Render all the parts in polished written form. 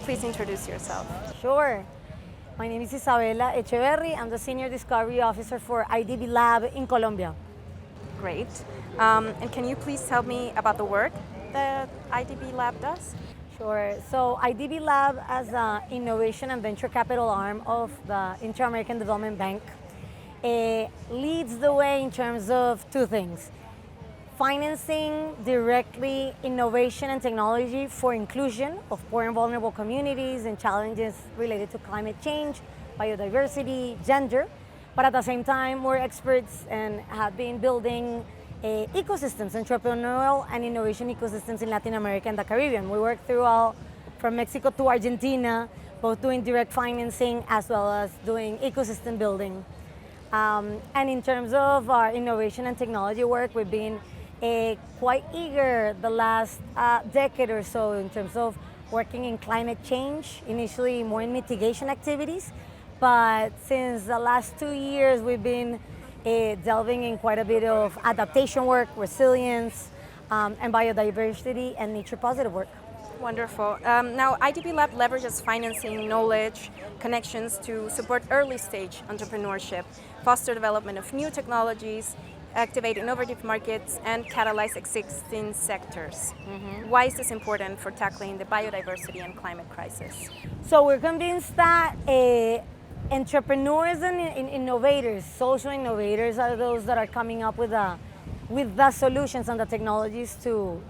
please introduce yourself? Sure. My name is Isabela Echeverry. I'm the Senior Discovery Officer for IDB Lab in Colombia. Great. And can you please tell me about the work that IDB Lab does? Sure. So IDB Lab, as an innovation and venture capital arm of the Inter-American Development Bank, leads the way in terms of two things: financing directly innovation and technology for inclusion of poor and vulnerable communities and challenges related to climate change, biodiversity, gender. But at the same time, we're experts and have been building ecosystems, entrepreneurial and innovation ecosystems in Latin America and the Caribbean. We work throughout from Mexico to Argentina, both doing direct financing as well as doing ecosystem building. And in terms of our innovation and technology work, we've been quite eager the last decade or so in terms of working in climate change, initially more in mitigation activities. But since the last 2 years, we've been delving in quite a bit of adaptation work, resilience, and biodiversity and nature positive work. Wonderful. Now, IDB Lab leverages financing, knowledge, connections to support early stage entrepreneurship, foster development of new technologies, activate innovative markets, and catalyze existing sectors. Why is this important for tackling the biodiversity and climate crisis? So we're convinced that entrepreneurs and innovators, social innovators, are those that are coming up with the solutions and the technologies to,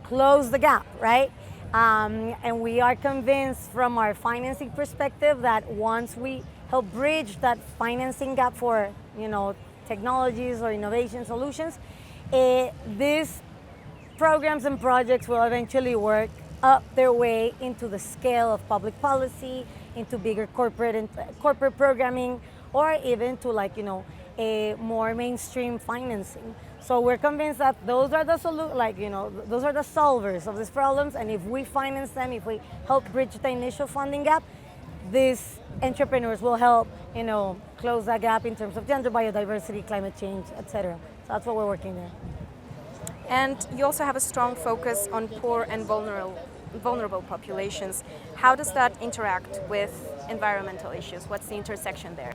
close the gap, right? And we are convinced from our financing perspective that once we help bridge that financing gap for, technologies or innovation solutions, these programs and projects will eventually work up their way into the scale of public policy, into bigger corporate programming, or even to a more mainstream financing. So we're convinced that those are the those are the solvers of these problems, and if we finance them, if we help bridge the initial funding gap, these entrepreneurs will help, close that gap in terms of gender, biodiversity, climate change, etc. So that's what we're working there. And you also have a strong focus on poor and vulnerable populations. How does that interact with environmental issues? What's the intersection there?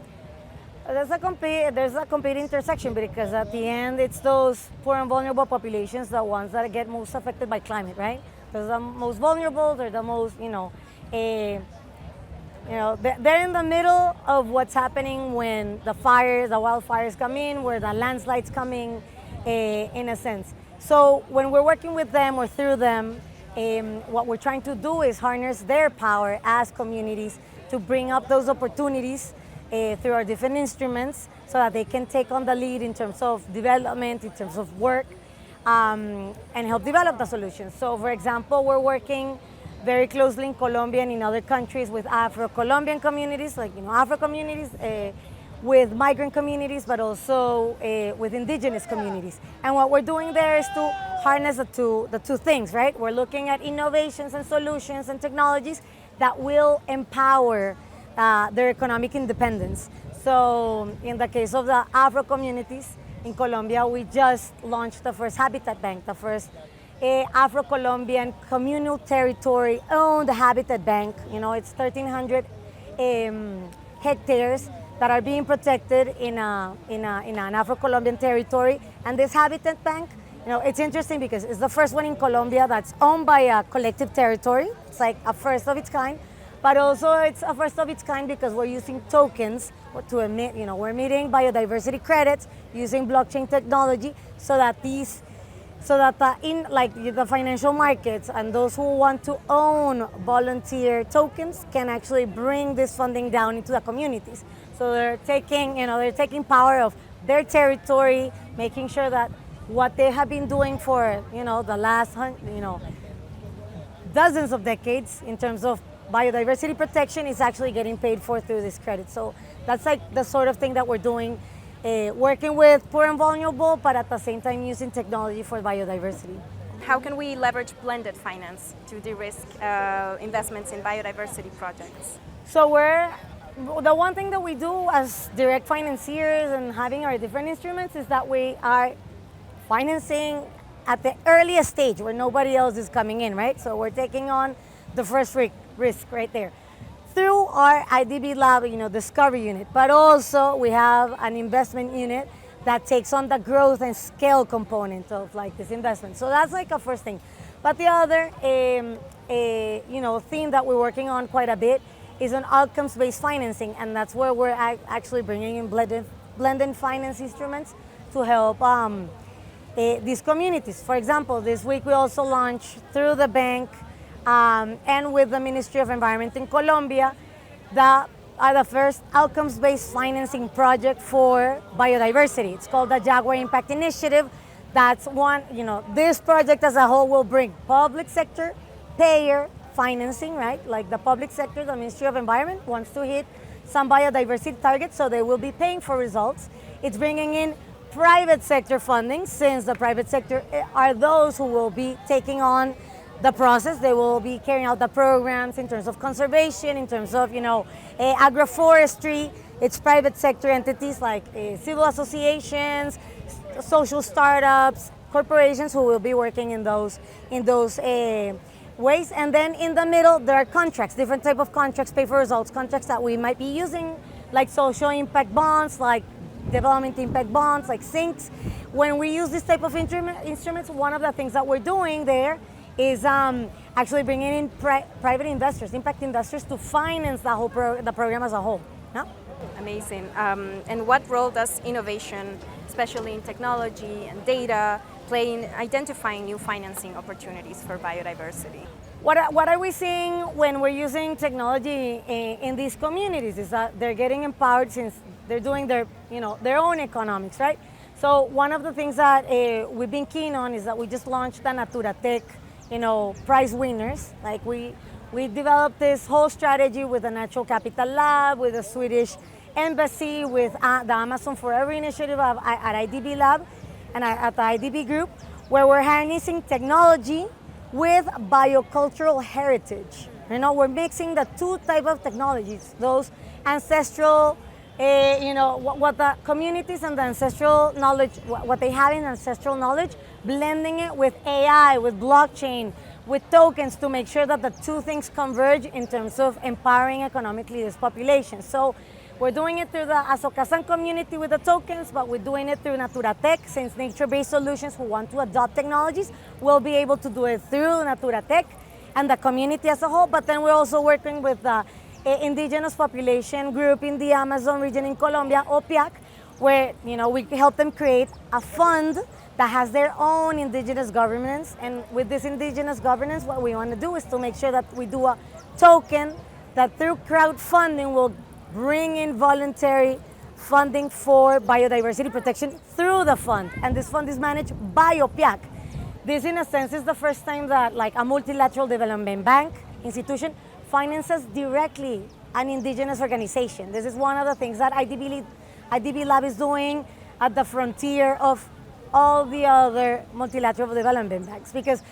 There's a complete intersection, because at the end, it's those poor and vulnerable populations, the ones that get most affected by climate, right? They're the most vulnerable. They're the most, they're in the middle of what's happening when the wildfires come in, where the landslides come in a sense. So when we're working with them or through them, what we're trying to do is harness their power as communities to bring up those opportunities through our different instruments, so that they can take on the lead in terms of development, in terms of work, and help develop the solutions. So for example, we're working very closely in Colombia and in other countries with Afro-Colombian communities, Afro communities, with migrant communities, but also with indigenous communities. And what we're doing there is to harness the two things, right? We're looking at innovations and solutions and technologies that will empower their economic independence. So in the case of the Afro communities in Colombia, we just launched the first Habitat Bank, the first Afro-Colombian communal territory owned Habitat Bank. It's 1,300 hectares that are being protected in an Afro-Colombian territory. And this Habitat Bank, it's interesting because it's the first one in Colombia that's owned by a collective territory. It's like a first of its kind, but also it's a first of its kind because we're using tokens to emit, we're emitting biodiversity credits using blockchain technology, so that the financial markets and those who want to own volunteer tokens can actually bring this funding down into the communities. So they're taking power of their territory, making sure that what they have been doing for the last dozens of decades in terms of biodiversity protection is actually getting paid for through this credit. So that's the sort of thing that we're doing, working with poor and vulnerable, but at the same time using technology for biodiversity. How can we leverage blended finance to de-risk investments in biodiversity projects? So the one thing that we do as direct financiers and having our different instruments is that we are financing at the earliest stage where nobody else is coming in, right? So we're taking on the first risk right there. Through our IDB Lab, discovery unit, but also we have an investment unit that takes on the growth and scale component of like this investment. So that's like a first thing. But the other, theme that we're working on quite a bit is on outcomes-based financing, and that's where we're actually bringing in blended finance instruments to help these communities. For example, this week we also launched through the bank and with the Ministry of Environment in Colombia the first outcomes-based financing project for biodiversity. It's called the Jaguar Impact Initiative. That's one, this project as a whole will bring public sector payer financing, right? Like the public sector, the Ministry of Environment wants to hit some biodiversity targets, so they will be paying for results. It's bringing in private sector funding, since the private sector are those who will be taking on the process. They will be carrying out the programs in terms of conservation, in terms of, agroforestry. It's private sector entities like civil associations, social startups, corporations who will be working in those ways. And then in the middle, there are contracts, different type of contracts, pay for results contracts that we might be using, like social impact bonds, like development impact bonds, like sinks. When we use this type of instruments, one of the things that we're doing there is actually bringing in private investors, impact investors, to finance the whole the program as a whole. No? Amazing. And what role does innovation, especially in technology and data, play in identifying new financing opportunities for biodiversity? What are we seeing when we're using technology in these communities is that they're getting empowered, since they're doing their own economics, right? So one of the things that we've been keen on is that we just launched the Natura Tech, prize winners. Like we developed this whole strategy with the Natural Capital Lab, with the Swedish Embassy, with the Amazon Forever initiative at IDB Lab and at the IDB Group, where we're harnessing technology with biocultural heritage. We're mixing the two type of technologies, those ancestral, what the communities and the ancestral knowledge, what they have in ancestral knowledge, blending it with AI, with blockchain, with tokens, to make sure that the two things converge in terms of empowering economically this population. So we're doing it through the Azocasan community with the tokens, but we're doing it through Natura Tech, since nature-based solutions who want to adopt technologies will be able to do it through Natura Tech and the community as a whole. But then we're also working with the indigenous population group in the Amazon region in Colombia, OPIAC, where we help them create a fund that has their own indigenous governance. And with this indigenous governance, what we want to do is to make sure that we do a token that through crowdfunding will bring in voluntary funding for biodiversity protection through the fund. And this fund is managed by OPIAC. This, in a sense, is the first time that like a multilateral development bank institution finances directly an indigenous organization. This is one of the things that IDB Lab is doing at the frontier of all the other multilateral development banks. Because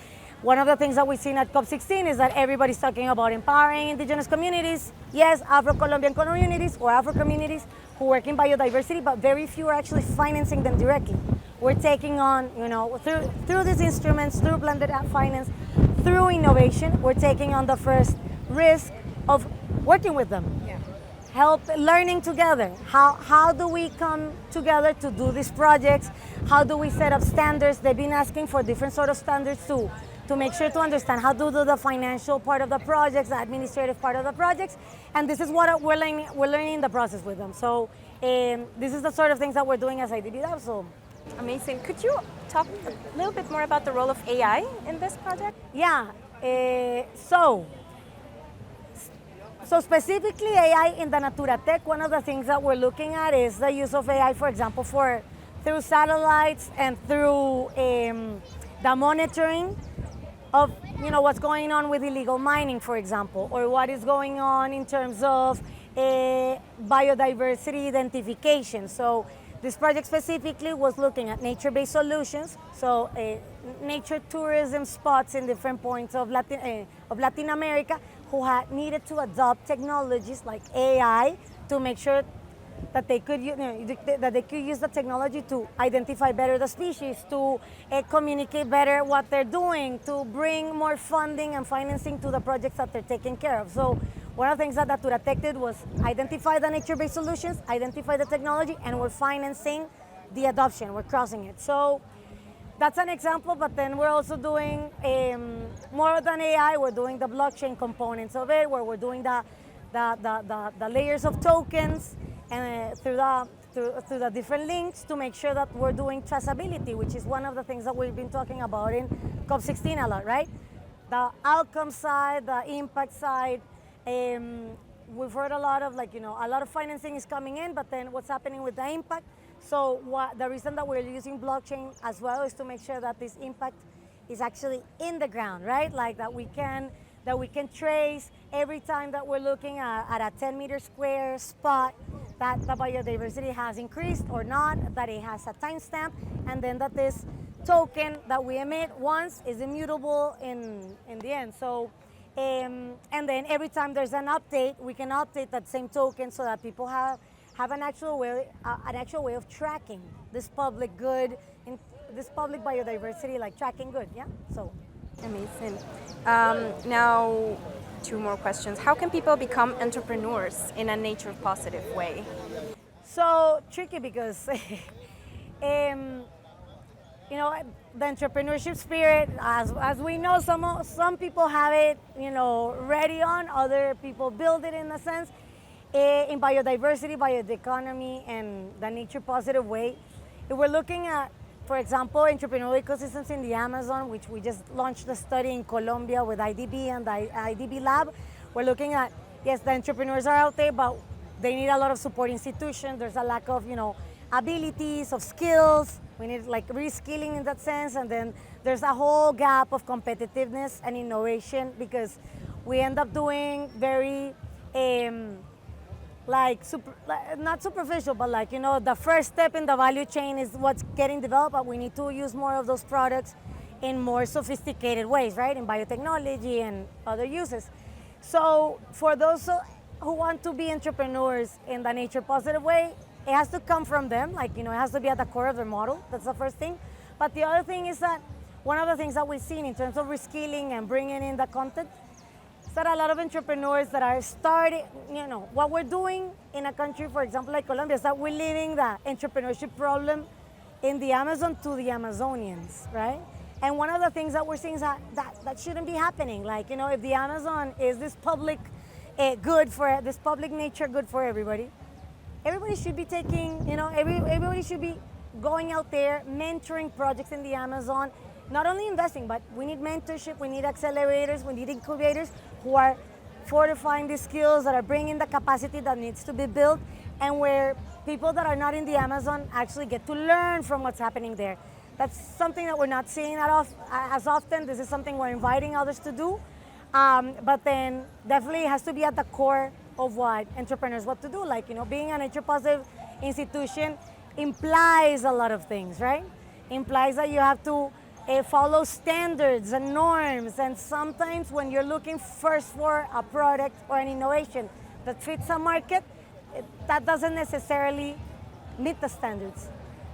one of the things that we've seen at COP16 is that everybody's talking about empowering indigenous communities. Yes, Afro-Colombian communities or Afro communities who work in biodiversity, but very few are actually financing them directly. We're taking on, through these instruments, through blended finance, through innovation, we're taking on the first risk of working with them. Yeah. Help learning together. How do we come together to do these projects? How do we set up standards? They've been asking for different sort of standards to make sure to understand how to do the financial part of the projects, the administrative part of the projects, and this is what we're learning in the process with them. So this is the sort of things that we're doing as IDB Lab. So amazing. Could you talk a little bit more about the role of AI in this project? Yeah. So specifically AI in the Natura Tech, one of the things that we're looking at is the use of AI, for example, through satellites and through the monitoring of what's going on with illegal mining, for example, or what is going on in terms of biodiversity identification. So this project specifically was looking at nature-based solutions, so nature tourism spots in different points of Latin America who had needed to adopt technologies like AI to make sure that they could, that they could use the technology to identify better the species, to communicate better what they're doing, to bring more funding and financing to the projects that they're taking care of. So one of the things that Natura Tech did was identify the nature-based solutions, identify the technology, and we're financing the adoption. We're crossing it. So that's an example, but then we're also doing more than AI. We're doing the blockchain components of it, where we're doing the layers of tokens and through the different links to make sure that we're doing traceability, which is one of the things that we've been talking about in COP16 a lot, right? The outcome side, the impact side. We've heard a lot of a lot of financing is coming in, but then what's happening with the impact? So the reason that we're using blockchain as well is to make sure that this impact is actually in the ground, right? Like that we can trace every time that we're looking at a 10-meter square spot that the biodiversity has increased or not, that it has a timestamp, and then that this token that we emit once is immutable in the end. So, and then every time there's an update, we can update that same token so that people have an actual way of tracking this public good, this public biodiversity, like tracking good, yeah? So. Amazing. Now, two more questions. How can people become entrepreneurs in a nature positive way? So tricky because, the entrepreneurship spirit, as we know, some people have it, ready on, other people build it in a sense. In biodiversity, bioeconomy, and the nature positive way, if we're looking at, for example, entrepreneurial ecosystems in the Amazon, which we just launched a study in Colombia with IDB and the IDB Lab, we're looking at, yes, the entrepreneurs are out there, but they need a lot of support institutions. There's a lack of, abilities, of skills. We need reskilling in that sense. And then there's a whole gap of competitiveness and innovation because we end up doing very, not superficial, but the first step in the value chain is what's getting developed, but we need to use more of those products in more sophisticated ways, right? In biotechnology and other uses. So for those who want to be entrepreneurs in the nature positive way, it has to come from them, it has to be at the core of their model. That's the first thing. But the other thing is that one of the things that we've seen in terms of reskilling and bringing in the content that a lot of entrepreneurs that are starting, what we're doing in a country, for example, like Colombia, is that we're leaving the entrepreneurship problem in the Amazon to the Amazonians, right? And one of the things that we're seeing is that shouldn't be happening. If the Amazon is this public good for this public nature good for everybody should be taking, everybody should be going out there, mentoring projects in the Amazon, not only investing, but we need mentorship, we need accelerators, we need incubators who are fortifying the skills, that are bringing the capacity that needs to be built, and where people that are not in the Amazon actually get to learn from what's happening there. That's something that we're not seeing as often. This is something we're inviting others to do. But then definitely it has to be at the core of what entrepreneurs want to do. Being a nature positive institution implies a lot of things, right? Implies that you have to follow standards and norms, and sometimes when you're looking first for a product or an innovation that fits a market, that doesn't necessarily meet the standards.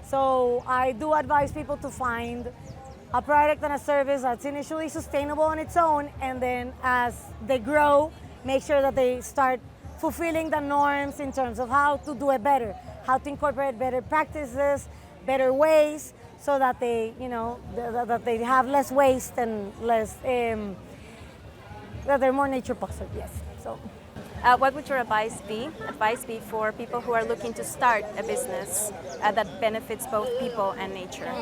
So I do advise people to find a product and a service that's initially sustainable on its own, and then as they grow, make sure that they start fulfilling the norms in terms of how to do it better, how to incorporate better practices, better ways, so that they, that they have less waste and less, that they're more nature positive, yes. So, what would your advice be for people who are looking to start a business that benefits both people and nature?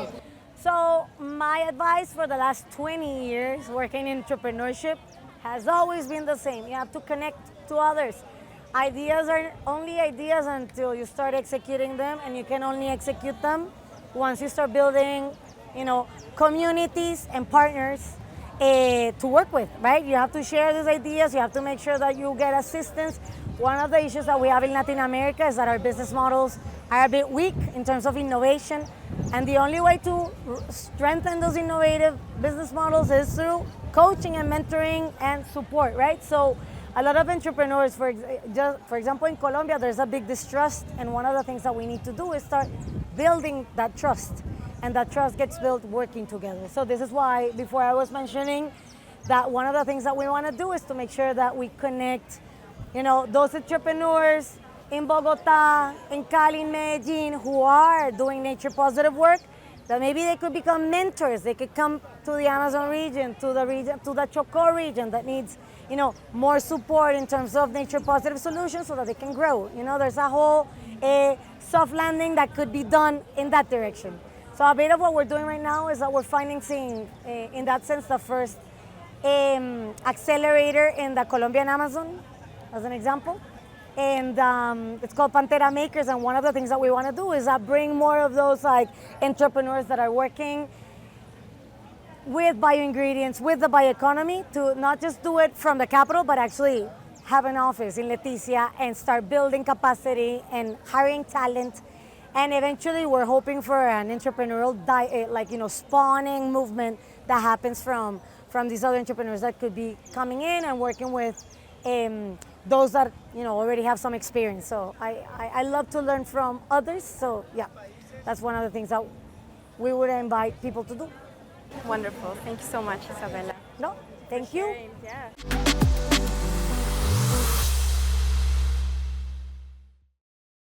So my advice for the last 20 years working in entrepreneurship has always been the same. You have to connect to others. Ideas are only ideas until you start executing them, and you can only execute them once you start building, communities and partners to work with, right? You have to share these ideas. You have to make sure that you get assistance. One of the issues that we have in Latin America is that our business models are a bit weak in terms of innovation. And the only way to strengthen those innovative business models is through coaching and mentoring and support, right? So a lot of entrepreneurs, for example, in Colombia, there's a big distrust, and one of the things that we need to do is start building that trust, and that trust gets built working together. So this is why, before I was mentioning that one of the things that we want to do is to make sure that we connect, those entrepreneurs in Bogota, in Cali, in Medellin, who are doing nature positive work, that maybe they could become mentors. They could come to the Amazon region, to the Chocó region that needs, more support in terms of nature positive solutions so that they can grow. There's a whole soft landing that could be done in that direction. So a bit of what we're doing right now is that we're financing, in that sense, the first accelerator in the Colombian Amazon, as an example. And it's called Pantera Makers, and one of the things that we want to do is bring more of those entrepreneurs that are working with bioingredients, with the bioeconomy, to not just do it from the capital, but actually have an office in Leticia and start building capacity and hiring talent. And eventually we're hoping for an entrepreneurial spawning movement that happens from these other entrepreneurs that could be coming in and working with those that already have some experience. So I love to learn from others. So yeah, that's one of the things that we would invite people to do. Wonderful. Thank you so much, Isabela. No, thank you. Yeah.